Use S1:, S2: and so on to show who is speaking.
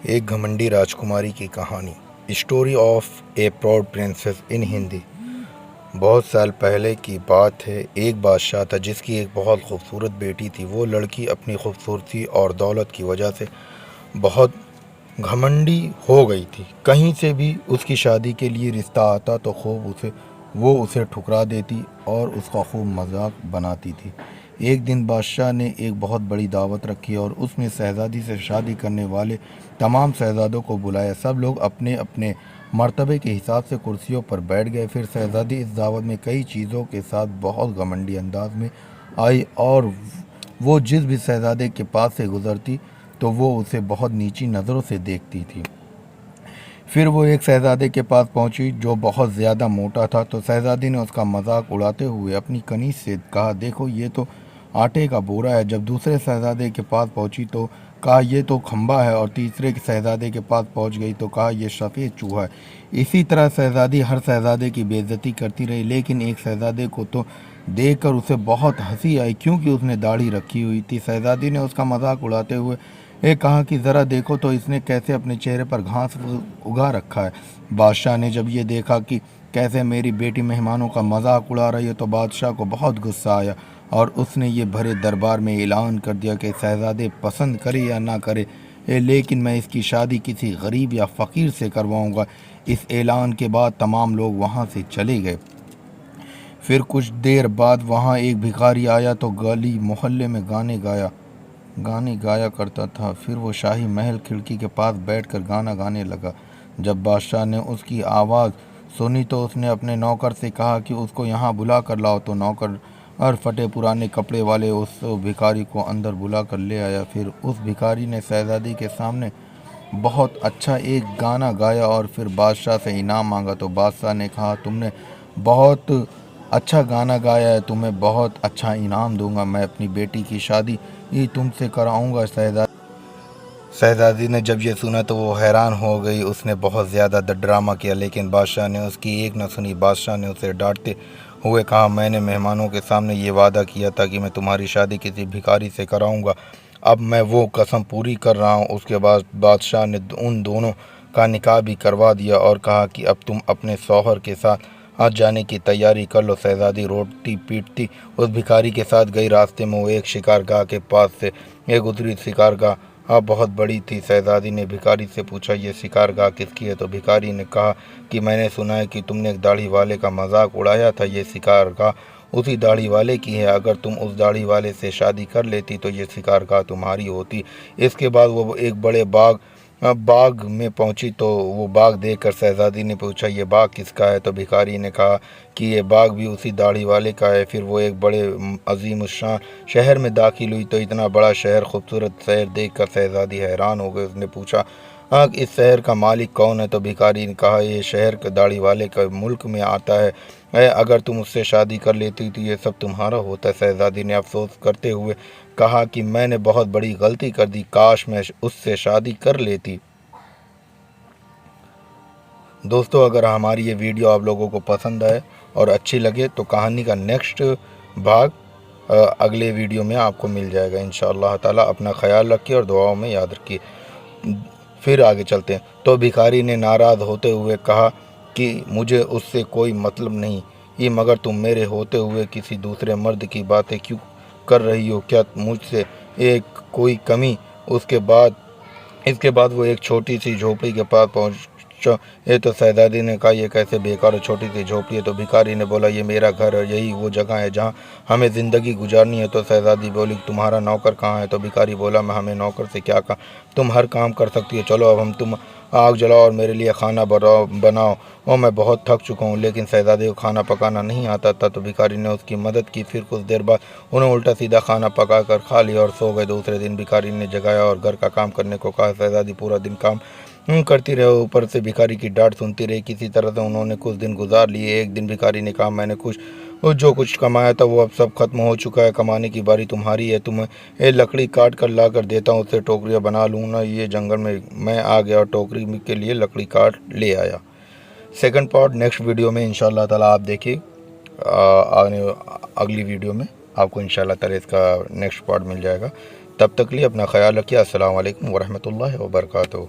S1: एक घमंडी राजकुमारी की कहानी, story of A proud princess इन हिंदी। बहुत साल पहले की बात है। एक बादशाह था जिसकी एक बहुत खूबसूरत बेटी थी। वो लड़की अपनी खूबसूरती और दौलत की वजह से बहुत घमंडी हो गई थी। कहीं से भी उसकी शादी के लिए रिश्ता आता तो वो उसे ठुकरा देती और उसका खूब मजाक बनाती थी। एक दिन बादशाह ने एक बहुत बड़ी दावत रखी और उसमें शहजादी से शादी करने वाले तमाम शहजादों को बुलाया। सब लोग अपने अपने मर्तबे के हिसाब से कुर्सियों पर बैठ गए। फिर शहजादी इस दावत में कई चीज़ों के साथ बहुत घमंडी अंदाज में आई और वो जिस भी शहजादे के पास से गुजरती तो वो उसे बहुत नीची नज़रों से देखती थी। फिर वो एक शहजादे के पास पहुंची जो बहुत ज़्यादा मोटा था। तो शहजादी ने उसका मजाक उड़ाते हुए अपनी कनीज से कहा, देखो ये तो आटे का बोरा है। जब दूसरे शहजादे के पास पहुंची तो कहा, ये तो खंबा है। और तीसरे शहजादे के पास पहुंच गई तो कहा, यह सफ़ेद चूहा है। इसी तरह शहजादी हर शहजादे की बेइज्जती करती रही। लेकिन एक शहजादे को तो देखकर उसे बहुत हंसी आई क्योंकि उसने दाढ़ी रखी हुई थी। शहजादी ने उसका मजाक उड़ाते हुए कहा कि ज़रा देखो तो इसने कैसे अपने चेहरे पर घास उगा रखा है। बादशाह ने जब ये देखा कि कैसे मेरी बेटी मेहमानों का मजाक उड़ा रही है तो बादशाह को बहुत गुस्सा आया और उसने ये भरे दरबार में ऐलान कर दिया कि शहजादे पसंद करे या ना करे, लेकिन मैं इसकी शादी किसी गरीब या फ़कीर से करवाऊंगा। इस ऐलान के बाद तमाम लोग वहाँ से चले गए। फिर कुछ देर बाद वहाँ एक भिखारी आया तो गली मोहल्ले में गाने गाया करता था। फिर वो शाही महल खिड़की के पास बैठकर गाना गाने लगा। जब बादशाह ने उसकी आवाज़ सुनी तो उसने अपने नौकर से कहा कि उसको यहाँ बुला कर लाओ। तो नौकर और फटे पुराने कपड़े वाले उस भिखारी को अंदर बुला कर ले आया। फिर उस भिखारी ने शहजादी के सामने बहुत अच्छा एक गाना गाया और फिर बादशाह से इनाम मांगा। तो बादशाह ने कहा, तुमने बहुत अच्छा गाना गाया है, तुम्हें बहुत अच्छा इनाम दूंगा। मैं अपनी बेटी की शादी ही तुमसे कराऊंगा। शहजादी ने जब ये सुना तो वो हैरान हो गई। उसने बहुत ज़्यादा ड्रामा किया लेकिन बादशाह ने उसकी एक न सुनी। बादशाह ने उसे डांटते हुए कहा, मैंने मेहमानों के सामने ये वादा किया था कि मैं तुम्हारी शादी किसी भिखारी से कराऊंगा। अब मैं वो कसम पूरी कर रहा हूँ। उसके बाद बादशाह ने उन दोनों का निकाह भी करवा दिया और कहा कि अब तुम अपने शौहर के साथ आज जाने की तैयारी कर लो। शहजादी रोटी पीटती उस भिखारी के साथ गई। रास्ते में वो एक शिकारगाह के पास से एक उतरी। शिकारगाह बहुत बड़ी थी। शहजादी ने भिखारी से पूछा, ये शिकारगाह किसकी है? तो भिखारी ने कहा कि मैंने सुना है कि तुमने एक दाढ़ी वाले का मजाक उड़ाया था। ये शिकारगाह उसी दाढ़ी वाले की है। अगर तुम उस दाढ़ी वाले से शादी कर लेती तो ये शिकारगाह तुम्हारी होती। इसके बाद वो एक बड़े बाग में पहुंची तो वो बाग देखकर शहजादी ने पूछा, ये बाग किसका है? तो भिखारी ने कहा कि ये बाग भी उसी दाढ़ी वाले का है। फिर वो एक बड़े अजीम शान शहर में दाखिल हुई तो इतना बड़ा शहर, खूबसूरत शहर देखकर शहजादी हैरान हो गई। उसने पूछा, इस शहर का मालिक कौन है? तो भिखारी ने कहा, ये शहर के दाढ़ी वाले का मुल्क में आता है। अगर तुम उससे शादी कर लेती तो ये सब तुम्हारा होता। शहजादी ने अफसोस करते हुए कहा कि मैंने बहुत बड़ी गलती कर दी, काश मैं उससे शादी कर लेती। दोस्तों, अगर हमारी ये वीडियो आप लोगों को पसंद आए और अच्छी लगे तो कहानी का नेक्स्ट भाग अगले वीडियो में आपको मिल जाएगा इंशाअल्लाह ताला। अपना ख्याल रखिए और दुआओं में याद रखिए। फिर आगे चलते हैं। तो भिखारी ने नाराज़ होते हुए कहा कि मुझे उससे कोई मतलब नहीं, ये मगर तुम मेरे होते हुए किसी दूसरे मर्द की बातें क्यों कर रही हो? क्या मुझसे एक कोई कमी? इसके बाद वो एक छोटी सी झोपड़ी के पास पहुंचा। ये तो शहजादी ने कहा, ये कैसे बेकार और छोटी सी झोपड़ी है? तो भिखारी ने बोला, ये मेरा घर है, यही वो जगह है जहाँ हमें ज़िंदगी गुजारनी है। तो शहजादी बोली, तुम्हारा नौकर कहाँ है? तो भिखारी बोला, मैं हमें नौकर से क्या कहा, तुम हर काम कर सकती हो। चलो अब तुम आग जलाओ और मेरे लिए खाना बनाओ और मैं बहुत थक चुका हूँ। लेकिन शहजादी को खाना पकाना नहीं आता था तो भिखारी ने उसकी मदद की। फिर कुछ देर बाद उन्हें उल्टा सीधा खाना पका कर खा लिया और सो गए। दूसरे दिन भिखारी ने जगाया और घर का काम करने को कहा। शहजादी पूरा दिन काम करती रहे, ऊपर से भिखारी की डांट सुनती रही। किसी तरह से उन्होंने कुछ दिन गुजार लिए। एक दिन भिखारी ने कहा, मैंने जो कुछ कमाया था वो अब सब खत्म हो चुका है। कमाने की बारी तुम्हारी है। तुम्हें लकड़ी काट कर ला कर देता हूँ, उससे टोकरियाँ बना लूँगा। ये जंगल में मैं आ गया और टोकरी के लिए लकड़ी काट ले आया। सेकंड पार्ट नेक्स्ट वीडियो में इंशाल्लाह ताला आप देखिए। अगली वीडियो में आपको इंशाल्लाह ताला इसका नेक्स्ट पार्ट मिल जाएगा। तब तक लिए अपना ख्याल रखिए। अस्सलाम वालेकुम वरहमतुल्लाहि वबरकातुहू।